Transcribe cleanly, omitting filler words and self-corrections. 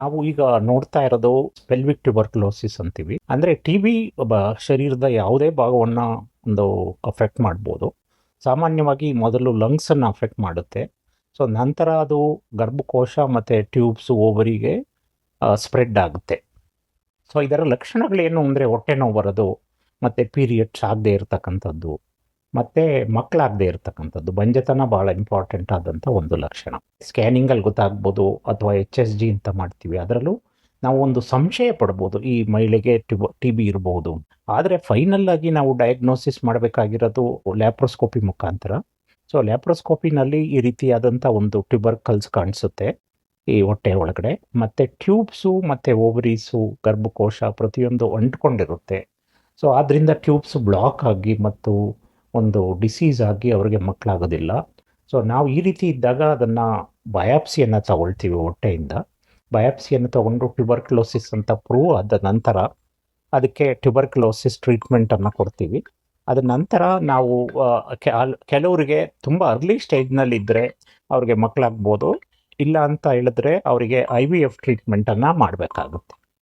ನಾವು ಈಗ ನೋಡ್ತಾ ಇರೋದು ಪೆಲ್ವಿಕ್ ಟ್ಯೂಬರ್ಕ್ಯುಲೋಸಿಸ್ ಅಂತೀವಿ. ಅಂದರೆ ಟಿ ಬಿ ಶರೀರದ ಯಾವುದೇ ಭಾಗವನ್ನು ಒಂದು ಅಫೆಕ್ಟ್ ಮಾಡ್ಬೋದು. ಸಾಮಾನ್ಯವಾಗಿ ಮೊದಲು ಲಂಗ್ಸನ್ನು ಅಫೆಕ್ಟ್ ಮಾಡುತ್ತೆ. ಸೊ ನಂತರ ಅದು ಗರ್ಭಕೋಶ ಮತ್ತು ಟ್ಯೂಬ್ಸು ಓವರಿಗೆ ಸ್ಪ್ರೆಡ್ ಆಗುತ್ತೆ. ಸೊ ಇದರ ಲಕ್ಷಣಗಳೇನು ಅಂದರೆ ಹೊಟ್ಟೆ ನೋವು ಬರೋದು, ಮತ್ತು ಪೀರಿಯಡ್ಸ್ ಆಗದೆ ಇರತಕ್ಕಂಥದ್ದು, ಮತ್ತು ಮಕ್ಕಳಾಗದೆ ಇರತಕ್ಕಂಥದ್ದು. ಬಂಜೆತನ ಭಾಳ ಇಂಪಾರ್ಟೆಂಟ್ ಆದಂಥ ಒಂದು ಲಕ್ಷಣ. ಸ್ಕ್ಯಾನಿಂಗಲ್ಲಿ ಗೊತ್ತಾಗ್ಬೋದು, ಅಥವಾ HSG ಅಂತ ಮಾಡ್ತೀವಿ, ಅದರಲ್ಲೂ ನಾವು ಒಂದು ಸಂಶಯ ಪಡ್ಬೋದು ಈ ಮಹಿಳೆಗೆ ಟಿ ಬಿ ಇರ್ಬೋದು. ಆದರೆ ಫೈನಲ್ ಆಗಿ ನಾವು ಡಯಾಗ್ನೋಸಿಸ್ ಮಾಡಬೇಕಾಗಿರೋದು ಲ್ಯಾಪ್ರೋಸ್ಕೋಪಿ ಮುಖಾಂತರ. ಸೊ ಲ್ಯಾಪ್ರೋಸ್ಕೋಪಿನಲ್ಲಿ ಈ ರೀತಿಯಾದಂಥ ಒಂದು ಟ್ಯೂಬರ್ಕಲ್ಸ್ ಕಾಣಿಸುತ್ತೆ ಈ ಹೊಟ್ಟೆ ಒಳಗಡೆ, ಮತ್ತು ಟ್ಯೂಬ್ಸು ಮತ್ತು ಓವರೀಸು ಗರ್ಭಕೋಶ ಪ್ರತಿಯೊಂದು ಅಂಟ್ಕೊಂಡಿರುತ್ತೆ. ಸೊ ಆದ್ದರಿಂದ ಟ್ಯೂಬ್ಸ್ ಬ್ಲಾಕ್ ಆಗಿ ಮತ್ತು ಒಂದು ಡಿಸೀಸ್ ಆಗಿ ಅವರಿಗೆ ಮಕ್ಕಳಾಗೋದಿಲ್ಲ. ಸೊ ನಾವು ಈ ರೀತಿ ಇದ್ದಾಗ ಅದನ್ನು ಬಯಾಪ್ಸಿಯನ್ನು ತಗೊಳ್ತೀವಿ ಹೊಟ್ಟೆಯಿಂದ. ಬಯಾಪ್ಸಿಯನ್ನು ತಗೊಂಡು ಟ್ಯೂಬರ್ಕ್ಯುಲೋಸಿಸ್ ಅಂತ ಪ್ರೂವ್ ಆದ ನಂತರ ಅದಕ್ಕೆ ಟ್ಯೂಬರ್ಕ್ಯುಲೋಸಿಸ್ ಟ್ರೀಟ್ಮೆಂಟನ್ನು ಕೊಡ್ತೀವಿ. ಅದ ನಂತರ ನಾವು ಕೆಲವರಿಗೆ ತುಂಬ ಅರ್ಲಿ ಸ್ಟೇಜ್ನಲ್ಲಿದ್ದರೆ ಅವ್ರಿಗೆ ಮಕ್ಕಳಾಗ್ಬೋದು. ಇಲ್ಲ ಅಂತ ಹೇಳಿದ್ರೆ ಅವರಿಗೆ IVF ಟ್ರೀಟ್ಮೆಂಟನ್ನು ಮಾಡಬೇಕಾಗುತ್ತೆ.